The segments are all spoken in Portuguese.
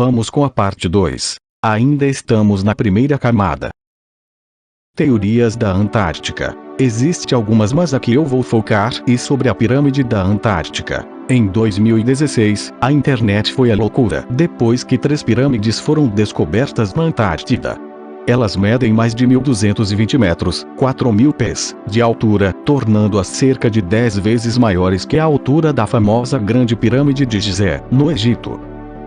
Vamos com a parte 2. Ainda estamos na primeira camada. Teorias da Antártica. Existem algumas, mas aqui eu vou focar sobre a pirâmide da Antártica. Em 2016, a internet foi a loucura depois que 3 pirâmides foram descobertas na Antártida. Elas medem mais de 1.220 metros, 4.000 pés, de altura, tornando-as cerca de 10 vezes maiores que a altura da famosa Grande Pirâmide de Gizé, no Egito.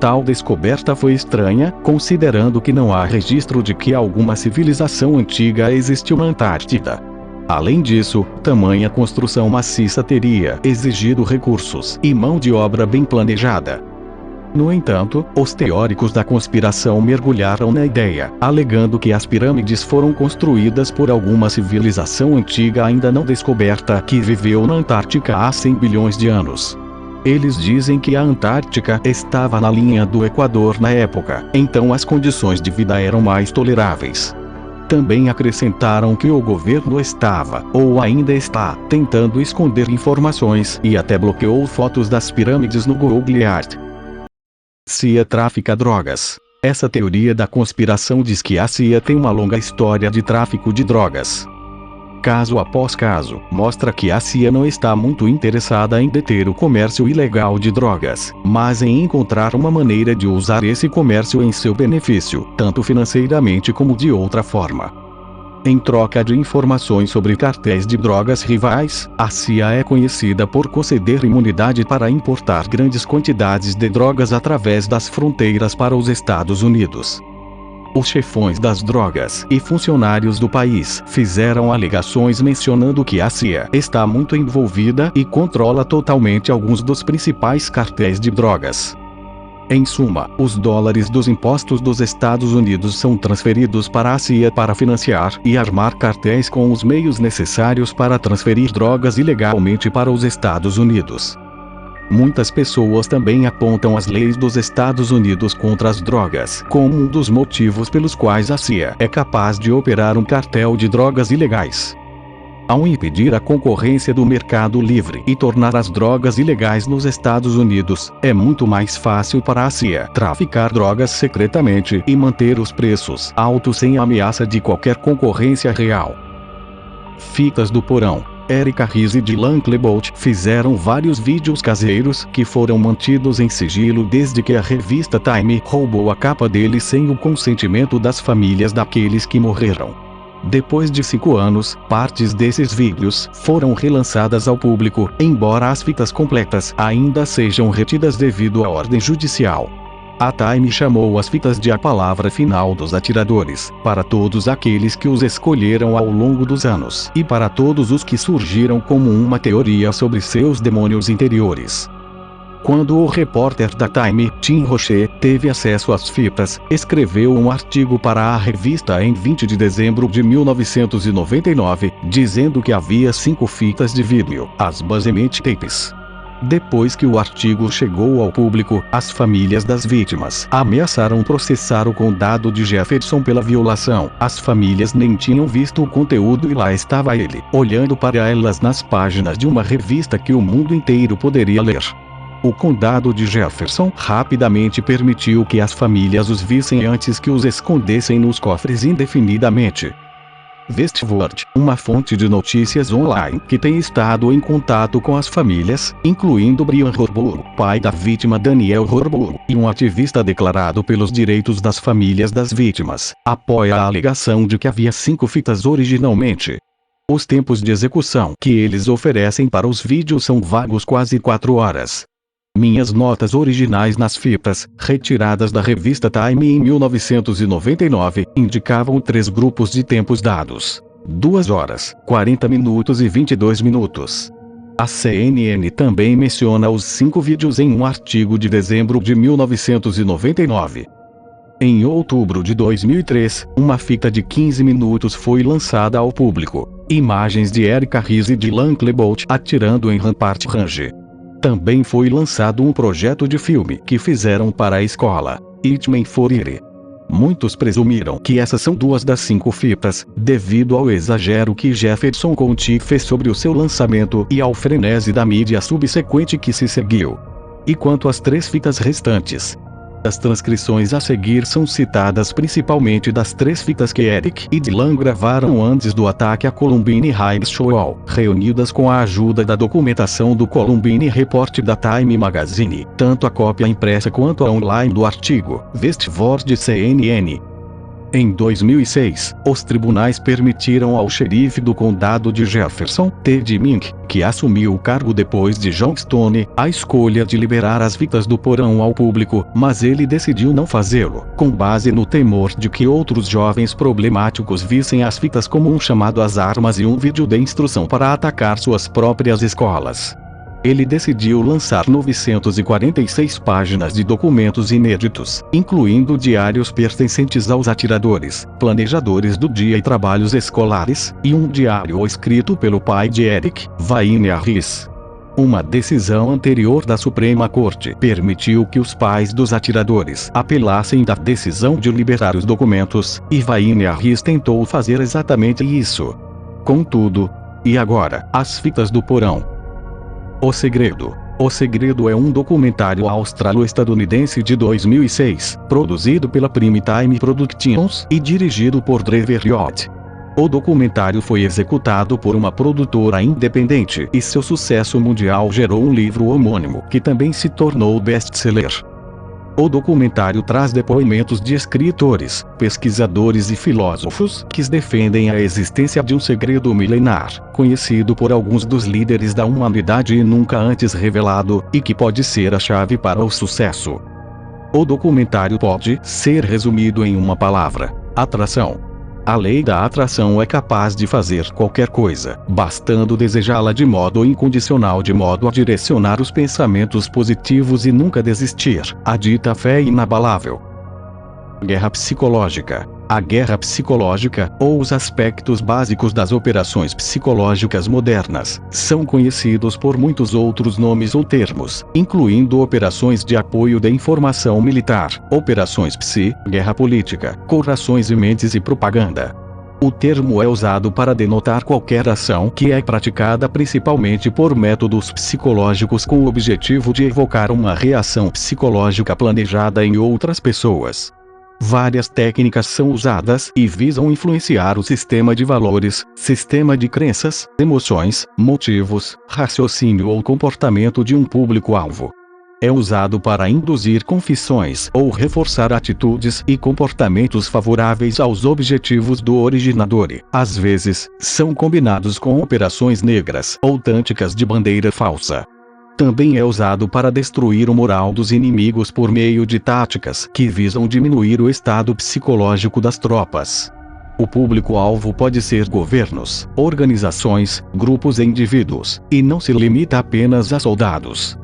Tal descoberta foi estranha, considerando que não há registro de que alguma civilização antiga existiu na Antártida. Além disso, tamanha construção maciça teria exigido recursos e mão de obra bem planejada. No entanto, os teóricos da conspiração mergulharam na ideia, alegando que as pirâmides foram construídas por alguma civilização antiga ainda não descoberta que viveu na Antártica há 100 bilhões de anos. Eles dizem que a Antártica estava na linha do Equador na época, então as condições de vida eram mais toleráveis. Também acrescentaram que o governo estava, ou ainda está, tentando esconder informações e até bloqueou fotos das pirâmides no Google Earth. CIA trafica drogas. Essa teoria da conspiração diz que a CIA tem uma longa história de tráfico de drogas. Caso após caso, mostra que a CIA não está muito interessada em deter o comércio ilegal de drogas, mas em encontrar uma maneira de usar esse comércio em seu benefício, tanto financeiramente como de outra forma. Em troca de informações sobre cartéis de drogas rivais, a CIA é conhecida por conceder imunidade para importar grandes quantidades de drogas através das fronteiras para os Estados Unidos. Os chefões das drogas e funcionários do país fizeram alegações mencionando que a CIA está muito envolvida e controla totalmente alguns dos principais cartéis de drogas. Em suma, os dólares dos impostos dos Estados Unidos são transferidos para a CIA para financiar e armar cartéis com os meios necessários para transferir drogas ilegalmente para os Estados Unidos. Muitas pessoas também apontam as leis dos Estados Unidos contra as drogas como um dos motivos pelos quais a CIA é capaz de operar um cartel de drogas ilegais. Ao impedir a concorrência do mercado livre e tornar as drogas ilegais nos Estados Unidos, é muito mais fácil para a CIA traficar drogas secretamente e manter os preços altos sem a ameaça de qualquer concorrência real. Fitas do porão. Erika Rizzi e Dylan Klebold fizeram vários vídeos caseiros que foram mantidos em sigilo desde que a revista Time roubou a capa deles sem o consentimento das famílias daqueles que morreram. Depois de 5 anos, partes desses vídeos foram relançadas ao público, embora as fitas completas ainda sejam retidas devido à ordem judicial. A Time chamou as fitas de a palavra final dos atiradores, para todos aqueles que os escolheram ao longo dos anos e para todos os que surgiram como uma teoria sobre seus demônios interiores. Quando o repórter da Time, Tim Rocher, teve acesso às fitas, escreveu um artigo para a revista em 20 de dezembro de 1999, dizendo que havia 5 fitas de vídeo, as Basement Tapes. Depois que o artigo chegou ao público, as famílias das vítimas ameaçaram processar o condado de Jefferson pela violação. As famílias nem tinham visto o conteúdo e lá estava ele, olhando para elas nas páginas de uma revista que o mundo inteiro poderia ler. O condado de Jefferson rapidamente permitiu que as famílias os vissem antes que os escondessem nos cofres indefinidamente. Westword, uma fonte de notícias online que tem estado em contato com as famílias, incluindo Brian Harbour, pai da vítima Daniel Harbour, e um ativista declarado pelos direitos das famílias das vítimas, apoia a alegação de que havia 5 fitas originalmente. Os tempos de execução que eles oferecem para os vídeos são vagos, quase 4 horas. Minhas notas originais nas fitas, retiradas da revista Time em 1999, indicavam 3 grupos de tempos dados: 2 horas, 40 minutos e 22 minutos. A CNN também menciona os 5 vídeos em um artigo de dezembro de 1999. Em outubro de 2003, uma fita de 15 minutos foi lançada ao público. Imagens de Erika Rizzi e Dylan Klebold atirando em Rampart Range. Também foi lançado um projeto de filme que fizeram para a escola, Hitman for Hire. Muitos presumiram que essas são 2 das 5 fitas, devido ao exagero que Jefferson County fez sobre o seu lançamento e ao frenesi da mídia subsequente que se seguiu. E quanto às 3 fitas restantes? As transcrições a seguir são citadas principalmente das 3 fitas que Eric e Dylan gravaram antes do ataque à Columbine High School, reunidas com a ajuda da documentação do Columbine Report da Time Magazine, tanto a cópia impressa quanto a online do artigo, Westword CNN. Em 2006, os tribunais permitiram ao xerife do condado de Jefferson, Ted Mink, que assumiu o cargo depois de John Stone, a escolha de liberar as fitas do porão ao público, mas ele decidiu não fazê-lo, com base no temor de que outros jovens problemáticos vissem as fitas como um chamado às armas e um vídeo de instrução para atacar suas próprias escolas. Ele decidiu lançar 946 páginas de documentos inéditos, incluindo diários pertencentes aos atiradores, planejadores do dia e trabalhos escolares, e um diário escrito pelo pai de Eric, Wayne Harris. Uma decisão anterior da Suprema Corte permitiu que os pais dos atiradores apelassem da decisão de liberar os documentos, e Wayne Harris tentou fazer exatamente isso. Contudo, e agora, as fitas do porão. O Segredo. O Segredo é um documentário australo-estadunidense de 2006, produzido pela Primetime Productions e dirigido por Trevor Yott. O documentário foi executado por uma produtora independente e seu sucesso mundial gerou um livro homônimo que também se tornou best-seller. O documentário traz depoimentos de escritores, pesquisadores e filósofos que defendem a existência de um segredo milenar, conhecido por alguns dos líderes da humanidade e nunca antes revelado, e que pode ser a chave para o sucesso. O documentário pode ser resumido em uma palavra: atração. A lei da atração é capaz de fazer qualquer coisa, bastando desejá-la de modo incondicional, de modo a direcionar os pensamentos positivos e nunca desistir. A dita fé inabalável. Guerra psicológica. A guerra psicológica, ou os aspectos básicos das operações psicológicas modernas, são conhecidos por muitos outros nomes ou termos, incluindo operações de apoio de informação militar, operações psi, guerra política, corações e mentes e propaganda. O termo é usado para denotar qualquer ação que é praticada principalmente por métodos psicológicos com o objetivo de evocar uma reação psicológica planejada em outras pessoas. Várias técnicas são usadas e visam influenciar o sistema de valores, sistema de crenças, emoções, motivos, raciocínio ou comportamento de um público-alvo. É usado para induzir confissões ou reforçar atitudes e comportamentos favoráveis aos objetivos do originador e, às vezes, são combinados com operações negras ou táticas de bandeira falsa. Também é usado para destruir o moral dos inimigos por meio de táticas que visam diminuir o estado psicológico das tropas. O público-alvo pode ser governos, organizações, grupos e indivíduos, e não se limita apenas a soldados.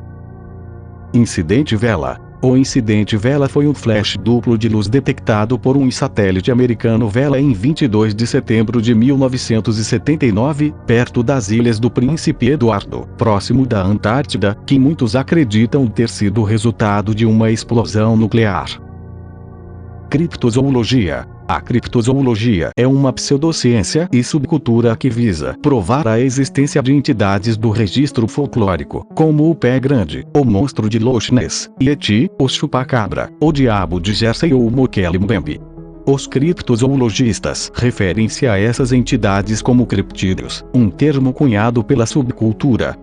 Incidente Vela. O incidente Vela foi um flash duplo de luz detectado por um satélite americano Vela em 22 de setembro de 1979, perto das Ilhas do Príncipe Eduardo, próximo da Antártida, que muitos acreditam ter sido resultado de uma explosão nuclear. Criptozoologia. A criptozoologia é uma pseudociência e subcultura que visa provar a existência de entidades do registro folclórico, como o pé grande, o monstro de Loch Ness, Yeti, o chupacabra, o diabo de Jersey ou o Mokele Mbembe. Os criptozoologistas referem-se a essas entidades como criptídeos, um termo cunhado pela subcultura.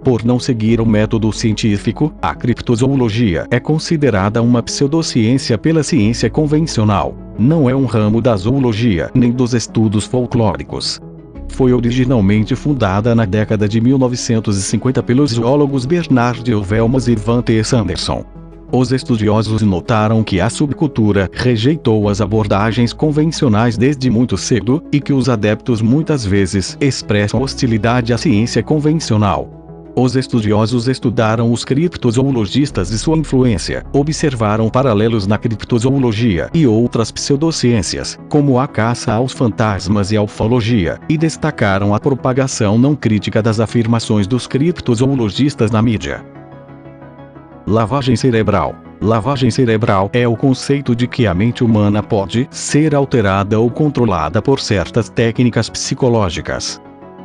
Por não seguir o método científico, a criptozoologia é considerada uma pseudociência pela ciência convencional. Não é um ramo da zoologia nem dos estudos folclóricos. Foi originalmente fundada na década de 1950 pelos zoólogos Bernard Velmas e Van T. Sanderson. Os estudiosos notaram que a subcultura rejeitou as abordagens convencionais desde muito cedo, e que os adeptos muitas vezes expressam hostilidade à ciência convencional. Os estudiosos estudaram os criptozoologistas e sua influência, observaram paralelos na criptozoologia e outras pseudociências, como a caça aos fantasmas e a ufologia, e destacaram a propagação não crítica das afirmações dos criptozoologistas na mídia. Lavagem cerebral. Lavagem cerebral é o conceito de que a mente humana pode ser alterada ou controlada por certas técnicas psicológicas.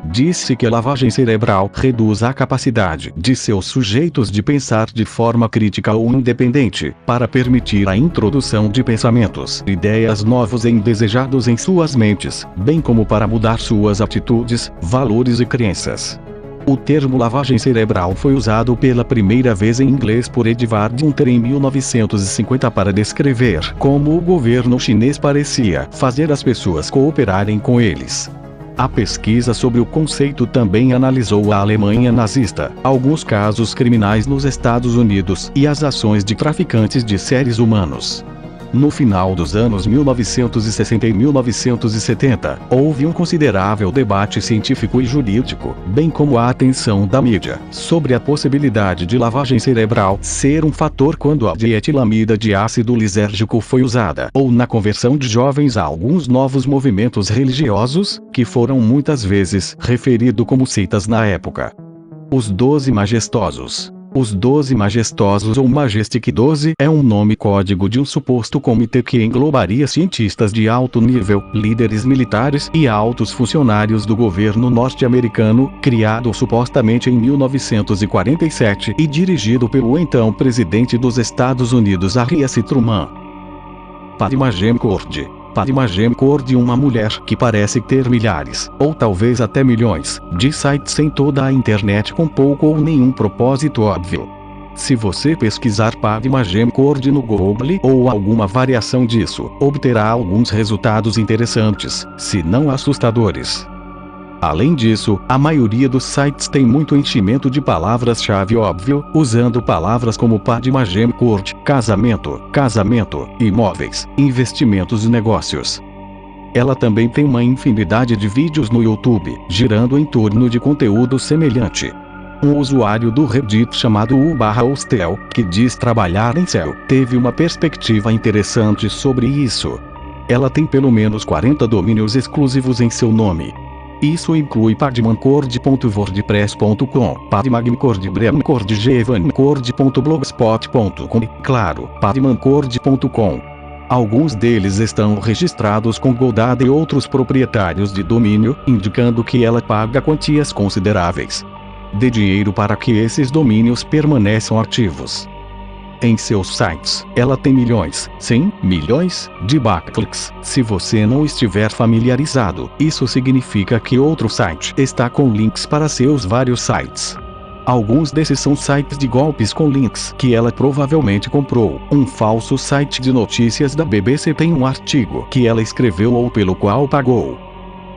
Disse que a lavagem cerebral reduz a capacidade de seus sujeitos de pensar de forma crítica ou independente, para permitir a introdução de pensamentos, ideias novos e indesejados em suas mentes, bem como para mudar suas atitudes, valores e crenças. O termo lavagem cerebral foi usado pela primeira vez em inglês por Edward Hunter em 1950 para descrever como o governo chinês parecia fazer as pessoas cooperarem com eles. A pesquisa sobre o conceito também analisou a Alemanha nazista, alguns casos criminais nos Estados Unidos e as ações de traficantes de seres humanos. No final dos anos 1960 e 1970, houve um considerável debate científico e jurídico, bem como a atenção da mídia, sobre a possibilidade de lavagem cerebral ser um fator quando a dietilamida de ácido lisérgico foi usada, ou na conversão de jovens a alguns novos movimentos religiosos, que foram muitas vezes referidos como seitas na época. Os 12 Majestosos. Os 12 Majestosos ou Majestic 12 é um nome código de um suposto comitê que englobaria cientistas de alto nível, líderes militares e altos funcionários do governo norte-americano, criado supostamente em 1947 e dirigido pelo então presidente dos Estados Unidos Harry S. Truman. Padma Gemcord. Padma Gemcord, uma mulher que parece ter milhares, ou talvez até milhões, de sites em toda a internet com pouco ou nenhum propósito óbvio. Se você pesquisar Padma Gemcord no Google ou alguma variação disso, obterá alguns resultados interessantes, se não assustadores. Além disso, a maioria dos sites tem muito enchimento de palavras-chave óbvio, usando palavras como Padma Gemcord, casamento, imóveis, investimentos e negócios. Ela também tem uma infinidade de vídeos no YouTube, girando em torno de conteúdo semelhante. Um usuário do Reddit chamado U/Hostel, que diz trabalhar em céu, teve uma perspectiva interessante sobre isso. Ela tem pelo menos 40 domínios exclusivos em seu nome. Isso inclui padmancord.wordpress.com, padmancord.blogspot.com e, claro, padmancord.com. Alguns deles estão registrados com GoDaddy e outros proprietários de domínio, indicando que ela paga quantias consideráveis de dinheiro para que esses domínios permaneçam ativos. Em seus sites, ela tem milhões, sim, milhões, de backlinks. Se você não estiver familiarizado, isso significa que outro site está com links para seus vários sites. Alguns desses são sites de golpes com links que ela provavelmente comprou. Um falso site de notícias da BBC tem um artigo que ela escreveu ou pelo qual pagou.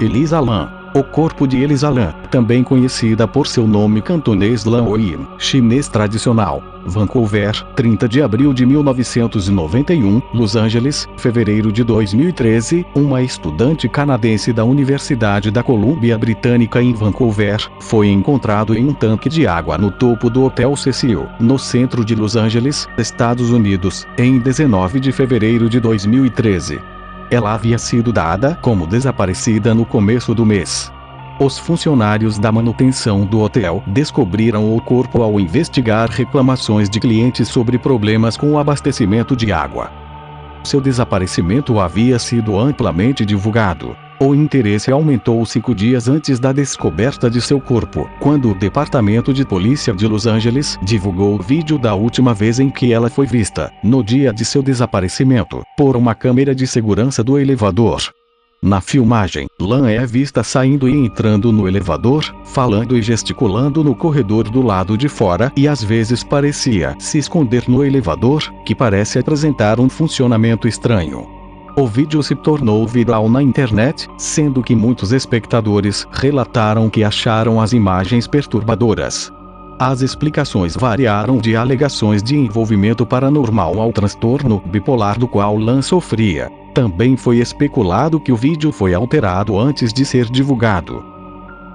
Elisa Lam. O corpo de Elisa Lam, também conhecida por seu nome cantonês Lam Oim, chinês tradicional. Vancouver, 30 de abril de 1991, Los Angeles, fevereiro de 2013, uma estudante canadense da Universidade da Colômbia Britânica em Vancouver, foi encontrado em um tanque de água no topo do Hotel Cecil, no centro de Los Angeles, Estados Unidos, em 19 de fevereiro de 2013. Ela havia sido dada como desaparecida no começo do mês. Os funcionários da manutenção do hotel descobriram o corpo ao investigar reclamações de clientes sobre problemas com o abastecimento de água. Seu desaparecimento havia sido amplamente divulgado. O interesse aumentou 5 dias antes da descoberta de seu corpo, quando o Departamento de Polícia de Los Angeles divulgou o vídeo da última vez em que ela foi vista, no dia de seu desaparecimento, por uma câmera de segurança do elevador. Na filmagem, Lam é vista saindo e entrando no elevador, falando e gesticulando no corredor do lado de fora e às vezes parecia se esconder no elevador, que parece apresentar um funcionamento estranho. O vídeo se tornou viral na internet, sendo que muitos espectadores relataram que acharam as imagens perturbadoras. As explicações variaram de alegações de envolvimento paranormal ao transtorno bipolar do qual Lam sofria. Também foi especulado que o vídeo foi alterado antes de ser divulgado.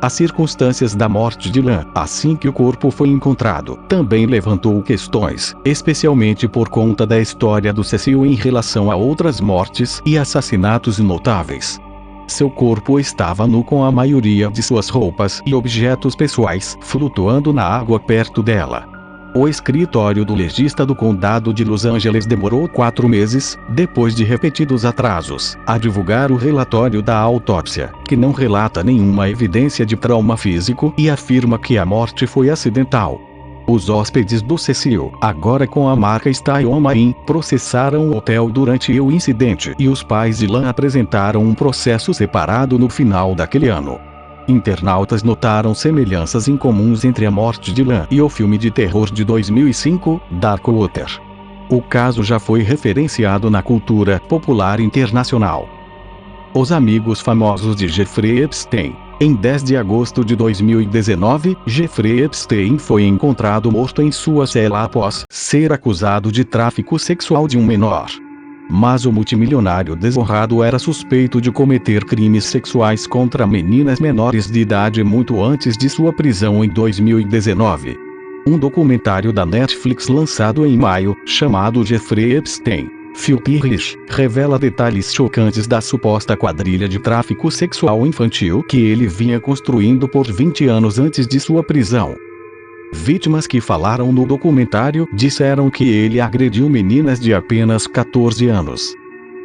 As circunstâncias da morte de Lam, assim que o corpo foi encontrado, também levantou questões, especialmente por conta da história do Cecil em relação a outras mortes e assassinatos notáveis. Seu corpo estava nu com a maioria de suas roupas e objetos pessoais flutuando na água perto dela. O escritório do legista do condado de Los Angeles demorou 4 meses, depois de repetidos atrasos, a divulgar o relatório da autópsia, que não relata nenhuma evidência de trauma físico e afirma que a morte foi acidental. Os hóspedes do Cecil, agora com a marca Stayoma Inn, processaram o hotel durante o incidente e os pais de Lan apresentaram um processo separado no final daquele ano. Internautas notaram semelhanças incomuns entre a morte de Lan e o filme de terror de 2005, Darkwater. O caso já foi referenciado na cultura popular internacional. Os amigos famosos de Jeffrey Epstein. Em 10 de agosto de 2019, Jeffrey Epstein foi encontrado morto em sua cela após ser acusado de tráfico sexual de um menor. Mas o multimilionário desonrado era suspeito de cometer crimes sexuais contra meninas menores de idade muito antes de sua prisão em 2019. Um documentário da Netflix lançado em maio, chamado Jeffrey Epstein, Filthy Rich, revela detalhes chocantes da suposta quadrilha de tráfico sexual infantil que ele vinha construindo por 20 anos antes de sua prisão. Vítimas que falaram no documentário disseram que ele agrediu meninas de apenas 14 anos.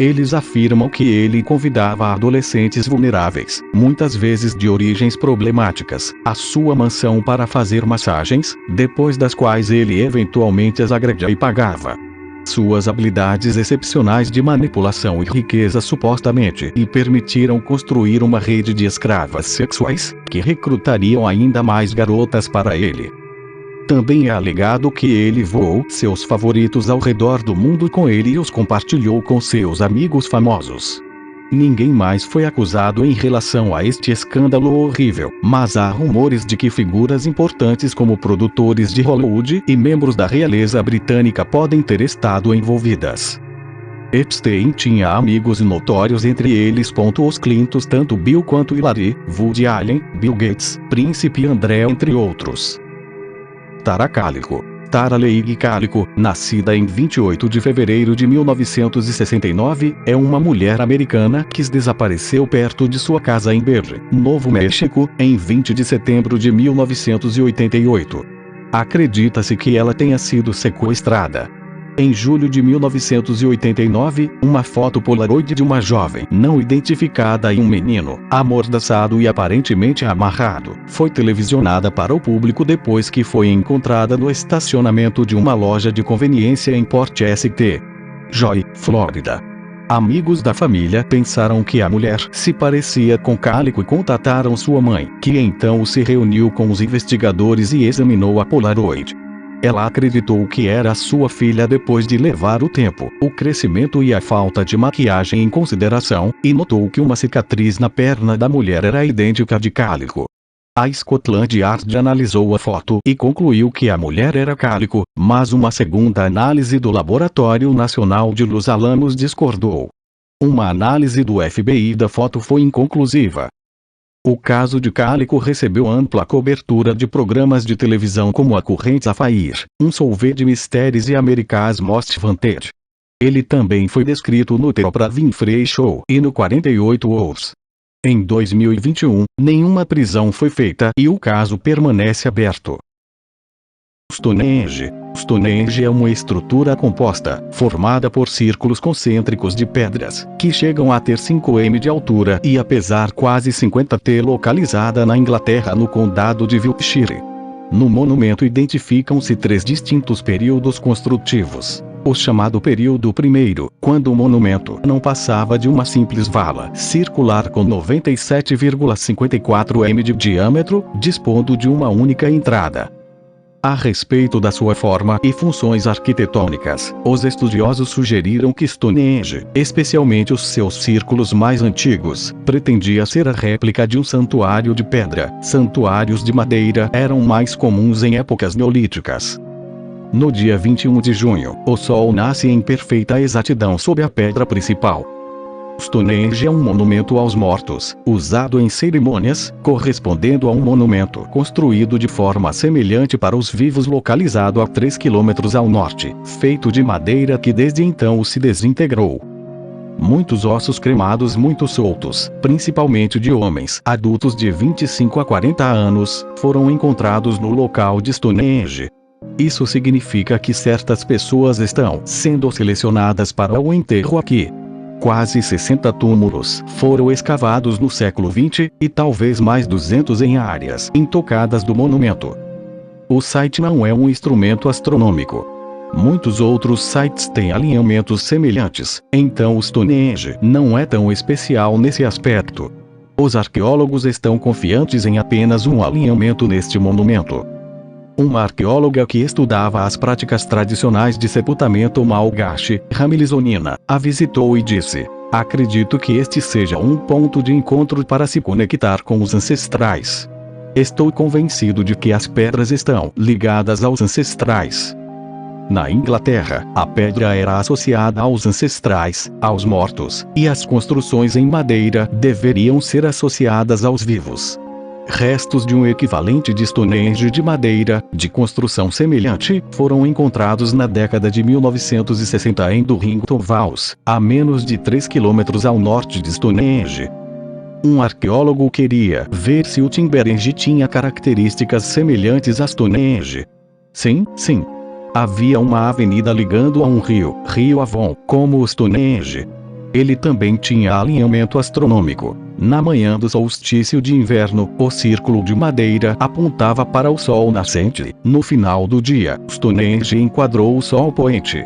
Eles afirmam que ele convidava adolescentes vulneráveis, muitas vezes de origens problemáticas, à sua mansão para fazer massagens, depois das quais ele eventualmente as agredia e pagava. Suas habilidades excepcionais de manipulação e riqueza supostamente lhe permitiram construir uma rede de escravas sexuais, que recrutariam ainda mais garotas para ele. Também é alegado que ele voou seus favoritos ao redor do mundo com ele e os compartilhou com seus amigos famosos. Ninguém mais foi acusado em relação a este escândalo horrível, mas há rumores de que figuras importantes como produtores de Hollywood e membros da realeza britânica podem ter estado envolvidas. Epstein tinha amigos notórios, entre eles os Clintons, tanto Bill quanto Hillary, Woody Allen, Bill Gates, Príncipe André, entre outros. Tara Calico. Tara Leigh Calico, nascida em 28 de fevereiro de 1969, é uma mulher americana que desapareceu perto de sua casa em Berry, Novo México, em 20 de setembro de 1988. Acredita-se que ela tenha sido sequestrada. Em julho de 1989, uma foto polaroid de uma jovem não identificada e um menino, amordaçado e aparentemente amarrado, foi televisionada para o público depois que foi encontrada no estacionamento de uma loja de conveniência em Port St. Joy, Flórida. Amigos da família pensaram que a mulher se parecia com Calico e contataram sua mãe, que então se reuniu com os investigadores e examinou a polaroid. Ela acreditou que era sua filha depois de levar o tempo, o crescimento e a falta de maquiagem em consideração, e notou que uma cicatriz na perna da mulher era idêntica à de Calico. A Scotland Yard analisou a foto e concluiu que a mulher era Calico, mas uma segunda análise do Laboratório Nacional de Los Alamos discordou. Uma análise do FBI da foto foi inconclusiva. O caso de Calico recebeu ampla cobertura de programas de televisão como A Current Affair, Unsolved Mysteries e America's Most Wanted. Ele também foi descrito no The Oprah Winfrey Show e no 48 Hours. Em 2021, nenhuma prisão foi feita e o caso permanece aberto. Stonehenge. Stonehenge é uma estrutura composta, formada por círculos concêntricos de pedras, que chegam a ter 5 m de altura e a pesar quase 50 t, localizada na Inglaterra no condado de Wiltshire. No monumento identificam-se 3 distintos períodos construtivos. O chamado período primeiro, quando o monumento não passava de uma simples vala circular com 97,54 m de diâmetro, dispondo de uma única entrada. A respeito da sua forma e funções arquitetônicas, os estudiosos sugeriram que Stonehenge, especialmente os seus círculos mais antigos, pretendia ser a réplica de um santuário de pedra. Santuários de madeira eram mais comuns em épocas neolíticas. No dia 21 de junho, o sol nasce em perfeita exatidão sob a pedra principal. Stonehenge é um monumento aos mortos, usado em cerimônias, correspondendo a um monumento construído de forma semelhante para os vivos localizado a 3 km ao norte, feito de madeira que desde então se desintegrou. Muitos ossos cremados muito soltos, principalmente de homens adultos de 25 a 40 anos, foram encontrados no local de Stonehenge. Isso significa que certas pessoas estão sendo selecionadas para o enterro aqui. Quase 60 túmulos foram escavados no século XX, e talvez mais 200 em áreas intocadas do monumento. O site não é um instrumento astronômico. Muitos outros sites têm alinhamentos semelhantes, então o Stonehenge não é tão especial nesse aspecto. Os arqueólogos estão confiantes em apenas um alinhamento neste monumento. Uma arqueóloga que estudava as práticas tradicionais de sepultamento malgache, Ramilizonina, a visitou e disse: "Acredito que este seja um ponto de encontro para se conectar com os ancestrais. Estou convencido de que as pedras estão ligadas aos ancestrais." Na Inglaterra, a pedra era associada aos ancestrais, aos mortos, e as construções em madeira deveriam ser associadas aos vivos. Restos de um equivalente de Stonehenge de madeira, de construção semelhante, foram encontrados na década de 1960 em Durrington Falls, a menos de 3 quilômetros ao norte de Stonehenge. Um arqueólogo queria ver se o Timberenge tinha características semelhantes a Stonehenge. Sim. Havia uma avenida ligando a um rio, Rio Avon, como o Stonehenge. Ele também tinha alinhamento astronômico. Na manhã do solstício de inverno, o círculo de madeira apontava para o sol nascente. No final do dia, Stonehenge enquadrou o sol poente.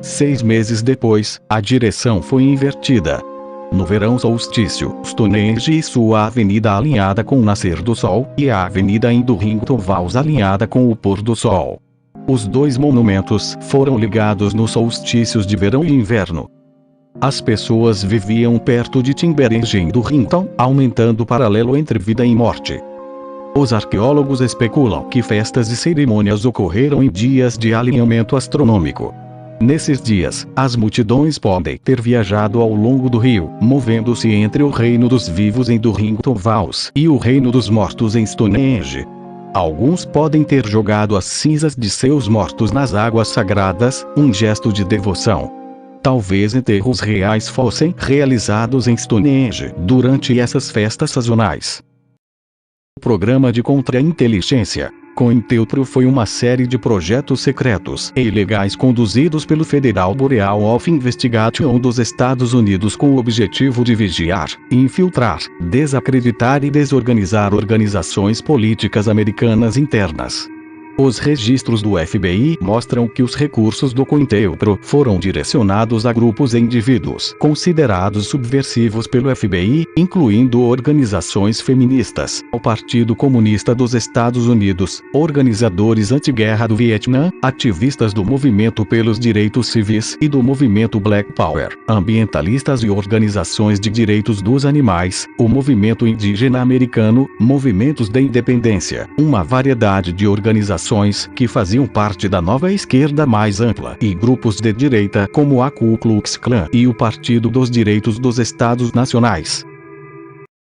6 meses depois, a direção foi invertida. No verão solstício, Stonehenge e sua avenida alinhada com o nascer do sol, e a avenida em Durrington Falls alinhada com o pôr do sol. Os dois monumentos foram ligados nos solstícios de verão e inverno. As pessoas viviam perto de Timberenge em Durrington, aumentando o paralelo entre vida e morte. Os arqueólogos especulam que festas e cerimônias ocorreram em dias de alinhamento astronômico. Nesses dias, as multidões podem ter viajado ao longo do rio, movendo-se entre o reino dos vivos em Durrington Falls e o reino dos mortos em Stonehenge. Alguns podem ter jogado as cinzas de seus mortos nas águas sagradas, um gesto de devoção. Talvez enterros reais fossem realizados em Stonehenge durante essas festas sazonais. O programa de contra-inteligência COINTELPRO foi uma série de projetos secretos e ilegais conduzidos pelo Federal Bureau of Investigation dos Estados Unidos com o objetivo de vigiar, infiltrar, desacreditar e desorganizar organizações políticas americanas internas. Os registros do FBI mostram que os recursos do COINTELPRO foram direcionados a grupos e indivíduos considerados subversivos pelo FBI, incluindo organizações feministas, o Partido Comunista dos Estados Unidos, organizadores anti-guerra do Vietnã, ativistas do movimento pelos direitos civis e do movimento Black Power, ambientalistas e organizações de direitos dos animais, o movimento indígena americano, movimentos de independência, uma variedade de organizações que faziam parte da nova esquerda mais ampla, e grupos de direita como a Ku Klux Klan e o Partido dos Direitos dos Estados Nacionais.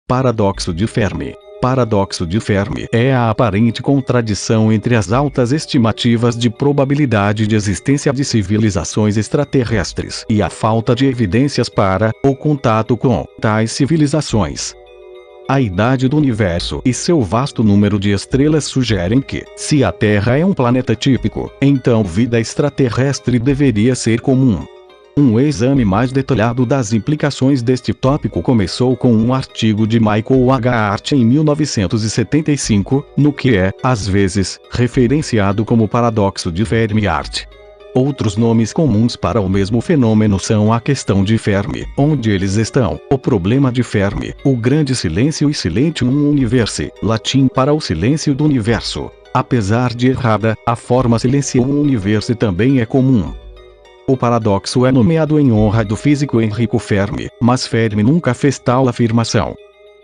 Paradoxo de Fermi. Paradoxo de Fermi é a aparente contradição entre as altas estimativas de probabilidade de existência de civilizações extraterrestres e a falta de evidências para o contato com tais civilizações. A idade do universo e seu vasto número de estrelas sugerem que, se a Terra é um planeta típico, então vida extraterrestre deveria ser comum. Um exame mais detalhado das implicações deste tópico começou com um artigo de Michael H. Hart em 1975, no que é, às vezes, referenciado como paradoxo de Fermi-Hart. Outros nomes comuns para o mesmo fenômeno são a questão de Fermi, onde eles estão, o problema de Fermi, o grande silêncio e silentium universe, latim para o silêncio do universo. Apesar de errada, a forma silentium universe também é comum. O paradoxo é nomeado em honra do físico Enrico Fermi, mas Fermi nunca fez tal afirmação.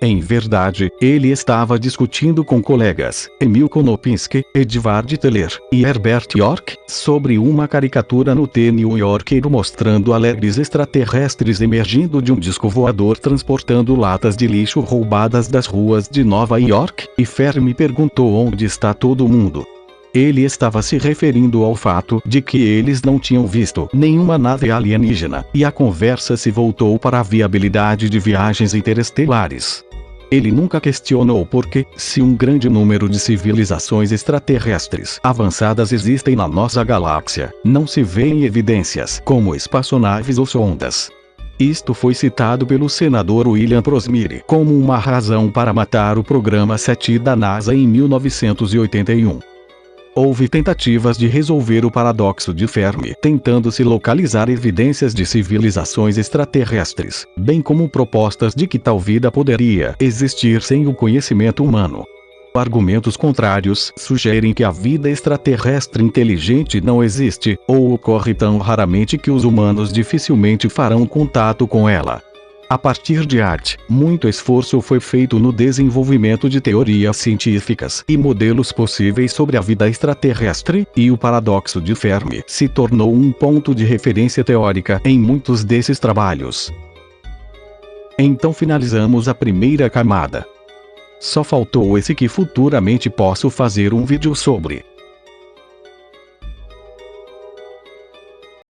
Em verdade, ele estava discutindo com colegas, Emil Konopinski, Edvard Teller e Herbert York, sobre uma caricatura no The New Yorker mostrando alegres extraterrestres emergindo de um disco voador transportando latas de lixo roubadas das ruas de Nova York, e Fermi perguntou onde está todo mundo. Ele estava se referindo ao fato de que eles não tinham visto nenhuma nave alienígena, e a conversa se voltou para a viabilidade de viagens interestelares. Ele nunca questionou por que, se um grande número de civilizações extraterrestres avançadas existem na nossa galáxia, não se vêem evidências como espaçonaves ou sondas. Isto foi citado pelo senador William Prosmiri como uma razão para matar o programa SETI da NASA em 1981. Houve tentativas de resolver o paradoxo de Fermi, tentando se localizar evidências de civilizações extraterrestres, bem como propostas de que tal vida poderia existir sem o conhecimento humano. Argumentos contrários sugerem que a vida extraterrestre inteligente não existe, ou ocorre tão raramente que os humanos dificilmente farão contato com ela. A partir de arte, muito esforço foi feito no desenvolvimento de teorias científicas e modelos possíveis sobre a vida extraterrestre, e o paradoxo de Fermi se tornou um ponto de referência teórica em muitos desses trabalhos. Então finalizamos a primeira camada. Só faltou esse que futuramente posso fazer um vídeo sobre.